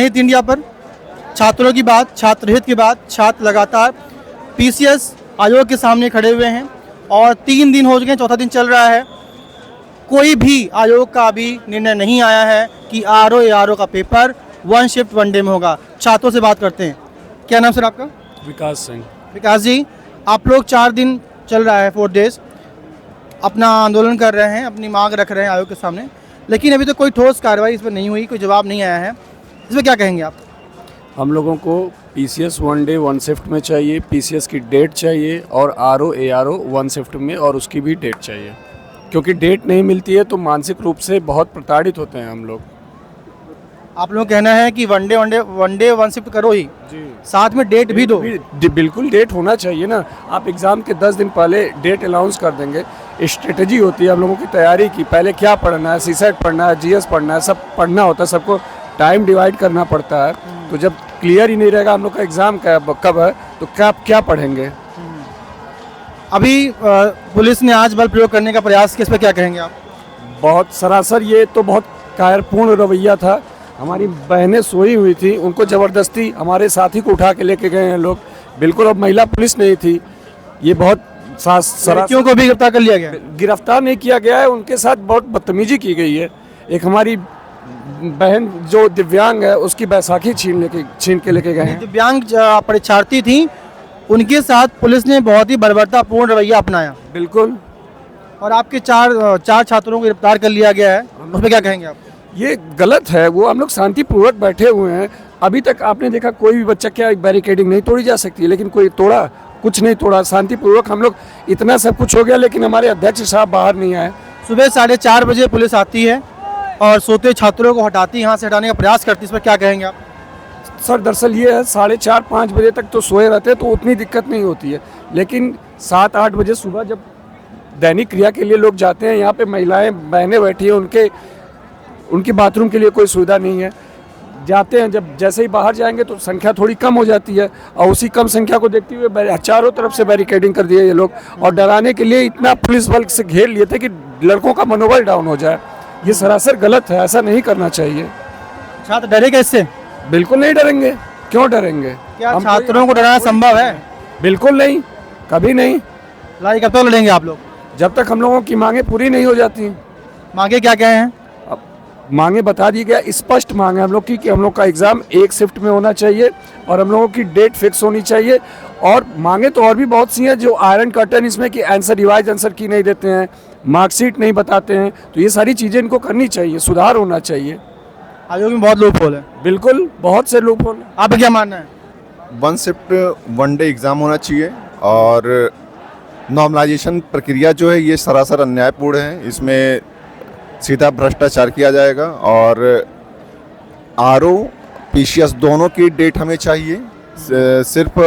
हित इंडिया पर छात्रों की बात, छात्र हित की बात। छात्र लगातार पीसीएस आयोग के सामने खड़े हुए हैं और 3 दिन हो चुके हैं, चौथा दिन चल रहा है। कोई भी आयोग का अभी निर्णय नहीं आया है कि आरओ एआरओ का पेपर 1 शिफ्ट 1 डे में होगा। छात्रों से बात करते हैं। क्या नाम सर आपका? विकास सिंह। विकास जी, आप लोग 4 दिन चल रहा है 4 डेज अपना आंदोलन कर रहे हैं, अपनी मांग रख रहे हैं आयोग के सामने, लेकिन अभी तो कोई ठोस कार्रवाई इस पर नहीं हुई, कोई जवाब नहीं आया है। इसमें क्या कहेंगे आप? हम लोगों को पीसीएस 1 डे 1 शिफ्ट में चाहिए, पीसीएस की डेट चाहिए और आरओ एआरओ 1 शिफ्ट में और उसकी भी डेट चाहिए, क्योंकि डेट नहीं मिलती है तो मानसिक रूप से बहुत प्रताड़ित होते हैं हम लोग। आप लोग कहना है कि 1 डे 1 शिफ्ट करो ही, जी, साथ में डेट भी दो। बिल्कुल डेट होना चाहिए ना। आप एग्ज़ाम के 10 दिन पहले डेट अनाउंस कर देंगे। स्ट्रेटजी होती है हम लोगों की तैयारी की, पहले क्या पढ़ना है, सीसेट पढ़ना है, जीएस पढ़ना है, सब पढ़ना होता है, सबको टाइम डिवाइड करना पड़ता है। तो जब क्लियर ही नहीं रहेगा हम लोग का एग्ज़ाम कब है तो क्या पढ़ेंगे। अभी पुलिस ने आज बल प्रयोग करने का प्रयास किया, इस पर क्या कहेंगे आप? बहुत सरासर ये तो बहुत कायरपूर्ण रवैया था। हमारी बहनें सोई हुई थी, उनको ज़बरदस्ती हमारे साथी को उठा के लेके गए हैं लोग। बिल्कुल अब महिला पुलिस नहीं थी। ये बहुत लड़कियों को भी गिरफ्तार कर लिया गया? गिरफ्तार नहीं किया गया है, उनके साथ बहुत बदतमीजी की गई है। एक हमारी बहन जो दिव्यांग है उसकी बैसाखी छीन के लेके गए हैं। दिव्यांग परीक्षार्थी थी, उनके साथ पुलिस ने बहुत ही बर्बरतापूर्ण रवैया अपनाया। बिल्कुल। और आपके चार छात्रों को गिरफ्तार कर लिया गया है, उसमें क्या कहेंगे आप? ये गलत है। वो हम लोग शांतिपूर्वक बैठे हुए हैं। अभी तक आपने देखा कोई भी बच्चा, क्या बैरिकेडिंग नहीं तोड़ी जा सकती है, लेकिन कोई तोड़ा? कुछ नहीं तोड़ा। शांतिपूर्वक हम लोग, इतना सब कुछ हो गया लेकिन हमारे अध्यक्ष साहब बाहर नहीं आए। सुबह 4:30 बजे पुलिस आती है और सोते छात्रों को हटाती, यहाँ से हटाने का प्रयास करती है, इस पर क्या कहेंगे आप? सर दरअसल ये है, 4:30-5 बजे तक तो सोए रहते हैं तो उतनी दिक्कत नहीं होती है, लेकिन 7-8 बजे सुबह जब दैनिक क्रिया के लिए लोग जाते हैं, यहाँ पे महिलाएं बहनें बैठी हैं, उनकी बाथरूम के लिए कोई सुविधा नहीं है। जाते हैं, जब जैसे ही बाहर जाएंगे तो संख्या थोड़ी कम हो जाती है और उसी कम संख्या को देखते हुए चारों तरफ से बैरिकेडिंग कर दिए ये लोग, और डराने के लिए इतना पुलिस बल से घेर लिए थे कि लड़कों का मनोबल डाउन हो जाए। ये सरासर गलत है, ऐसा नहीं करना चाहिए। छात्र डरे कैसे? बिल्कुल नहीं डरेंगे। क्यों डरेंगे? क्या छात्रों को डराना संभव है? बिल्कुल नहीं, कभी नहीं। लड़ाई कब तक लड़ेंगे आप लोग? जब तक हम लोगों की मांगे पूरी नहीं हो जाती। मांगे क्या क्या हैं? अब मांगे बता दी गया, स्पष्ट मांग है हम लोग की कि हम लोग का एग्ज़ाम 1 शिफ्ट में होना चाहिए और हम लोगों की डेट फिक्स होनी चाहिए। और मांगे तो और भी बहुत सी हैं, जो आयरन कर्टन इसमें कि आंसर, रिवाइज आंसर की नहीं देते हैं, मार्कशीट नहीं बताते हैं, तो ये सारी चीज़ें इनको करनी चाहिए, सुधार होना चाहिए। आयोग में बहुत लूप होल है। बिल्कुल, बहुत से लूप होल। आप क्या मानना है? 1 शिफ्ट 1 डे एग्ज़ाम होना चाहिए और नॉर्मलाइजेशन प्रक्रिया जो है ये सरासर अन्यायपूर्ण है। इसमें सीधा भ्रष्टाचार किया जाएगा और आरओ पीसीएस दोनों की डेट हमें चाहिए। सिर्फ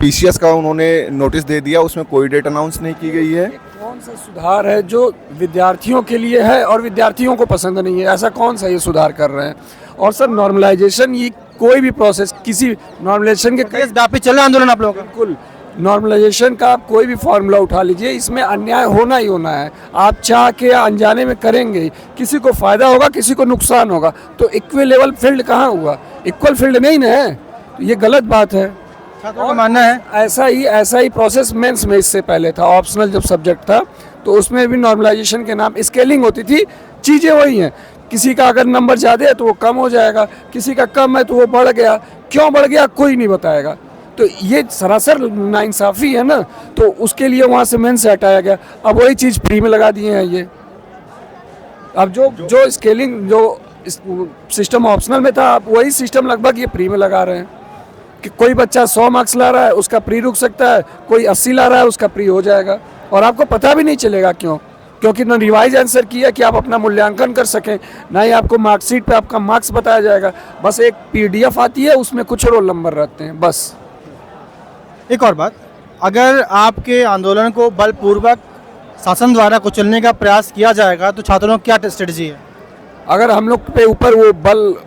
पीसीएस का उन्होंने नोटिस दे दिया, उसमें कोई डेट अनाउंस नहीं की गई है। कौन सा सुधार है जो विद्यार्थियों के लिए है और विद्यार्थियों को पसंद नहीं है? ऐसा कौन सा ये सुधार कर रहे हैं? और सर नॉर्मलाइजेशन, ये कोई भी प्रोसेस, किसी नॉर्मलाइजेशन के देशव्यापी चल रहा आंदोलन आप लोगों का? बिल्कुल। नॉर्मलाइजेशन का आप कोई भी फार्मूला उठा लीजिए, इसमें अन्याय होना ही होना है। आप चाह के अनजाने में करेंगे, किसी को फायदा होगा, किसी को नुकसान होगा। तो इक्वल लेवल फील्ड कहाँ हुआ? इक्वल फील्ड नहीं ना है, तो ये गलत बात है। छात्रों का मानना है ऐसा ही प्रोसेस मेंस में इससे पहले था। ऑप्शनल जब सब्जेक्ट था तो उसमें भी नॉर्मलाइजेशन के नाम स्केलिंग होती थी। चीज़ें वही हैं, किसी का अगर नंबर ज़्यादा है तो वो कम हो जाएगा, किसी का कम है तो वो बढ़ गया। क्यों बढ़ गया कोई नहीं बताएगा। तो ये सरासर नाइंसाफ़ी है ना, तो उसके लिए वहाँ से मेंस से हटाया गया। अब वही चीज़ फ्री में लगा दिए हैं ये। अब जो स्केलिंग, जो सिस्टम ऑप्शनल में था, अब वही सिस्टम लगभग ये फ्री में लगा रहे हैं कि कोई बच्चा 100 मार्क्स ला रहा है उसका प्री रुक सकता है, कोई 80 ला रहा है उसका प्री हो जाएगा, और आपको पता भी नहीं चलेगा। क्योंकि ना रिवाइज आंसर किया कि आप अपना मूल्यांकन कर सकें, ना ही आपको मार्कशीट पे आपका मार्क्स बताया जाएगा। बस एक पीडीएफ आती है, उसमें कुछ रोल नंबर रहते हैं बस। एक और बात, अगर आपके आंदोलन को बलपूर्वक शासन द्वारा कुचलने का प्रयास किया जाएगा तो छात्रों की क्या स्ट्रेटजी है? अगर हम लोग पे ऊपर वो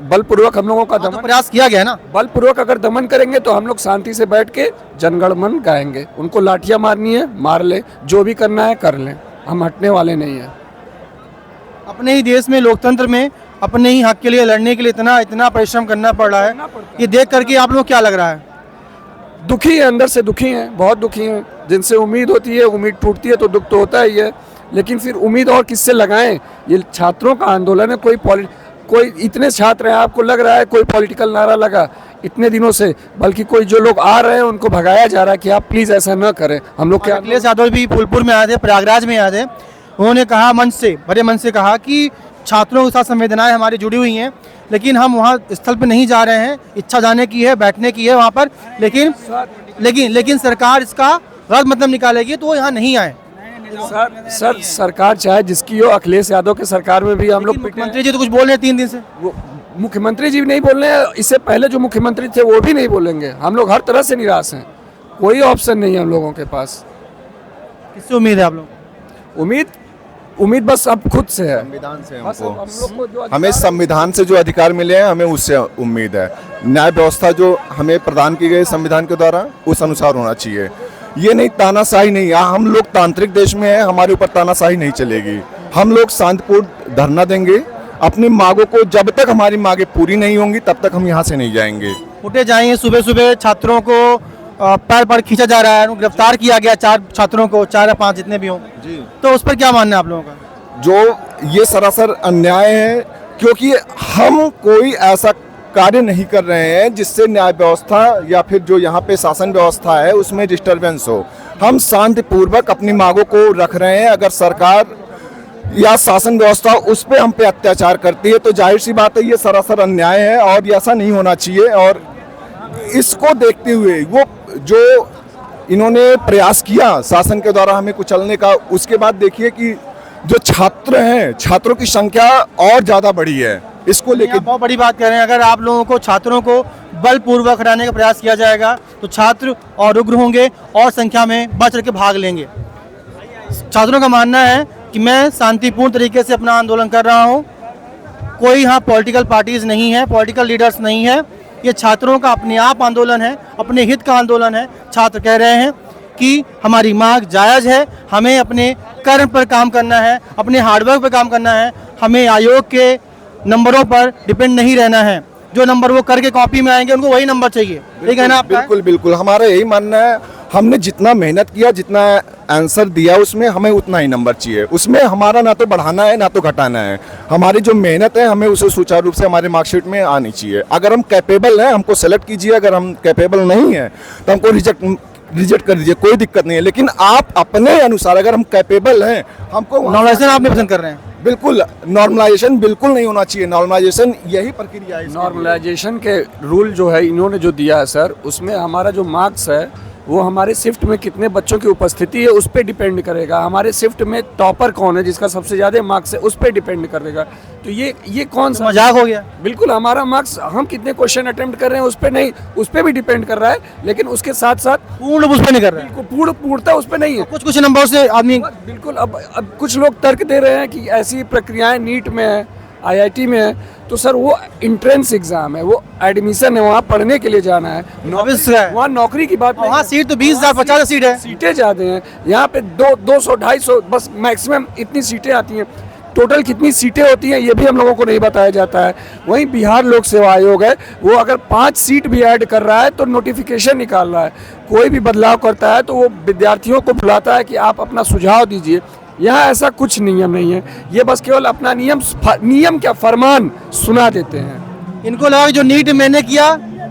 बलपूर्वक हम लोगों का तो दमन, प्रयास किया गया ना, बलपूर्वक अगर दमन करेंगे तो हम लोग शांति से बैठ के जनगण मन गाएंगे। उनको लाठियां मारनी है मार ले, जो भी करना है कर लें, हम हटने वाले नहीं हैं। अपने ही देश में लोकतंत्र में अपने ही हक के लिए लड़ने के लिए इतना परिश्रम करना पड़ रहा है, ये देख करके आप लोग क्या लग रहा है? दुखी है, अंदर से दुखी हैं, बहुत दुखी हैं। जिनसे उम्मीद होती है, उम्मीद टूटती है तो दुख तो होता ही है, लेकिन फिर उम्मीद और किससे लगाएं? ये छात्रों का आंदोलन है, कोई इतने छात्र हैं, आपको लग रहा है कोई पॉलिटिकल नारा लगा इतने दिनों से, बल्कि कोई जो लोग आ रहे हैं उनको भगाया जा रहा है कि आप प्लीज़ ऐसा न करें। हम लोग क्या, अखिलेश यादव भी फूलपुर में आए थे, प्रयागराज में आए थे, उन्होंने कहा बड़े मन से कहा कि छात्रों के साथ संवेदनाएं हमारी जुड़ी हुई हैं, लेकिन हम वहाँ स्थल पर नहीं जा रहे हैं, इच्छा जाने की है, बैठने की है वहाँ पर, लेकिन सरकार इसका गलत मतलब निकालेगी तो वो यहाँ नहीं आए। सर सरकार चाहे जिसकी हो, अखिलेश यादव के सरकार में भी हम लोग मुख्यमंत्री जी तो कुछ बोल रहे हैं 3 दिन से। वो मुख्यमंत्री जी भी नहीं बोल रहे हैं, इससे पहले जो मुख्यमंत्री थे वो भी नहीं बोलेंगे। हम लोग हर तरह से निराश हैं, कोई ऑप्शन नहीं है हम लोगों के पास। किससे उम्मीद है आप लोग? उम्मीद बस अब खुद से है, संविधान से बस हम लोग को जो हमें संविधान से जो अधिकार मिले हैं हमें उससे उम्मीद है। न्याय व्यवस्था जो हमें प्रदान की गई संविधान के द्वारा उस अनुसार होना चाहिए। ये नहीं, तानाशाही नहीं। हम लोग तांत्रिक देश में हैं, हमारे ऊपर तानाशाही नहीं चलेगी। हम लोग शांतिपूर्ण धरना देंगे अपनी मांगों को, जब तक हमारी मांगें पूरी नहीं होंगी तब तक हम यहाँ से नहीं जाएंगे। उठे जाएंगे। सुबह सुबह छात्रों को पैर पर खींचा जा रहा है, गिरफ्तार किया गया 4 छात्रों को, 4 या 5 जितने भी हों जी, तो उस पर क्या मानना है आप लोगों का? जो ये सरासर अन्याय है, क्योंकि हम कोई ऐसा कार्य नहीं कर रहे हैं जिससे न्याय व्यवस्था या फिर जो यहाँ पे शासन व्यवस्था है उसमें डिस्टरबेंस हो। हम शांतिपूर्वक अपनी मांगों को रख रहे हैं। अगर सरकार या शासन व्यवस्था उस पर हम पे अत्याचार करती है तो जाहिर सी बात है ये सरासर अन्याय है और ऐसा नहीं होना चाहिए। और इसको देखते हुए वो जो इन्होंने प्रयास किया शासन के द्वारा हमें कुचलने का, उसके बाद देखिए कि जो छात्र हैं, छात्रों की संख्या और ज़्यादा बढ़ी है। इसको लेकर बहुत बड़ी बात कह रहे हैं। अगर आप लोगों को, छात्रों को बलपूर्वक हटाने का प्रयास किया जाएगा तो छात्र और उग्र होंगे और संख्या में बढ़ चढ़ के भाग लेंगे। छात्रों का मानना है कि मैं शांतिपूर्ण तरीके से अपना आंदोलन कर रहा हूँ, कोई यहाँ पॉलिटिकल पार्टीज नहीं है, पॉलिटिकल लीडर्स नहीं है, ये छात्रों का अपने आप आंदोलन है, अपने हित का आंदोलन है। छात्र कह रहे हैं कि हमारी मांग जायज़ है, हमें अपने कर्म पर काम करना है, अपने हार्डवर्क पर काम करना है, हमें आयोग के नंबरों पर डिपेंड नहीं रहना है। जो नंबर वो करके कॉपी में आएंगे उनको वही नंबर चाहिए। ये कहना आपका है? बिल्कुल बिल्कुल, हमारा यही मानना है। हमने जितना मेहनत किया, जितना आंसर दिया, उसमें हमें उतना ही नंबर चाहिए। उसमें हमारा ना तो बढ़ाना है ना तो घटाना है। हमारी जो मेहनत है हमें उसे सुचारू रूप से हमारे मार्कशीट में आनी चाहिए। अगर हम कैपेबल हैं हमको सेलेक्ट कीजिए, अगर हम कैपेबल नहीं हैं तो हमको रिजेक्ट कर दीजिए, कोई दिक्कत नहीं है। लेकिन आप अपने अनुसार अगर हम कैपेबल हैं, हमको नॉर्मलाइजेशन आप नहीं पसंद कर रहे हैं? बिल्कुल नॉर्मलाइजेशन बिल्कुल नहीं होना चाहिए। नॉर्मलाइजेशन यही प्रक्रिया है। नॉर्मलाइजेशन के रूल जो है इन्होंने जो दिया है सर, उसमें हमारा जो मार्क्स है वो हमारे शिफ्ट में कितने बच्चों की उपस्थिति है उस पर डिपेंड करेगा। हमारे शिफ्ट में टॉपर कौन है जिसका सबसे ज़्यादा मार्क्स है उस पर डिपेंड करेगा। तो ये कौन सा मजाक हो गया? बिल्कुल, हमारा मार्क्स हम कितने क्वेश्चन अटेम्प्ट कर रहे हैं उस पर नहीं, उस पर भी डिपेंड कर रहा है, लेकिन उसके साथ साथ पूर्ण उस पर नहीं कर रहे हैं। पूर्णता उस पर नहीं है। कुछ नंबर से आदमी बिल्कुल। अब कुछ लोग तर्क दे रहे हैं कि ऐसी प्रक्रियाएं नीट में है, IIT में है, तो सर वो इंट्रेंस एग्जाम है, वो एडमिशन है, वहाँ पढ़ने के लिए जाना है, वहाँ नौकरी की बात नहीं। वहाँ सीट तो 20,000 50 सीट है, सीटें ज़्यादा हैं। यहाँ पे 200 250 बस मैक्सिमम इतनी सीटें आती हैं। टोटल कितनी सीटें होती हैं ये भी हम लोगों को नहीं बताया जाता है। वहीं बिहार लोक सेवा आयोग है, वो अगर 5 सीट भी ऐड कर रहा है तो नोटिफिकेशन निकाल रहा है। कोई भी बदलाव करता है तो वो विद्यार्थियों को बुलाता है कि आप अपना सुझाव दीजिए। यहाँ ऐसा कुछ नियम नहीं है, ये बस केवल अपना नियम क्या फरमान सुना देते हैं। इनको लगा कि जो नीट मैंने किया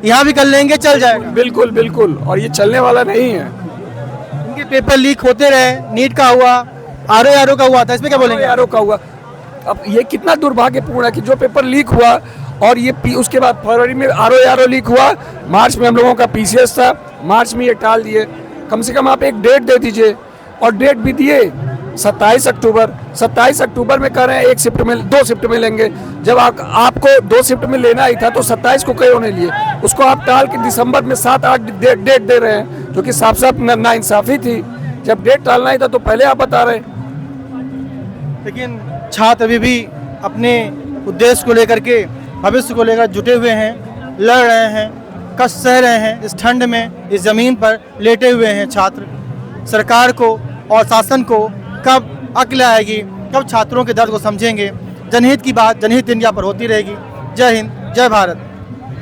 यहाँ भी कर लेंगे, चल जाएगा। बिल्कुल बिल्कुल, और ये चलने वाला नहीं है। इनके पेपर लीक होते रहे, नीट का हुआ, RO का हुआ था, इसमें क्या बोलेंगे? RO का हुआ। अब ये कितना दुर्भाग्यपूर्ण है कि जो पेपर लीक हुआ और ये उसके बाद फरवरी में RO लीक हुआ, मार्च में हम लोगों का PCS था, मार्च में ये टाल दिए। कम से कम आप एक डेट दे दीजिए, और डेट भी दिए 27 अक्टूबर। 27 अक्टूबर में कह रहे हैं 2 शिफ्ट में लेंगे। जब आपको 2 शिफ्ट में लेना ही था तो 27 को क्यों नहीं लिए? उसको आप टाल के दिसंबर में 7-8 डेट दे रहे हैं, जो कि साफ साफ नाइंसाफी थी। जब डेट टालना ही था तो पहले आप बता रहे। लेकिन छात्र अभी भी अपने उद्देश्य को लेकर के, भविष्य को लेकर जुटे हुए हैं, लड़ रहे हैं, कष्ट सह रहे हैं। इस ठंड में इस ज़मीन पर लेटे हुए हैं छात्र। सरकार को और शासन को कब अक्ल आएगी, कब छात्रों के दर्द को समझेंगे, जनहित की बात जनहित इंडिया पर होती रहेगी। जय हिंद, जय भारत।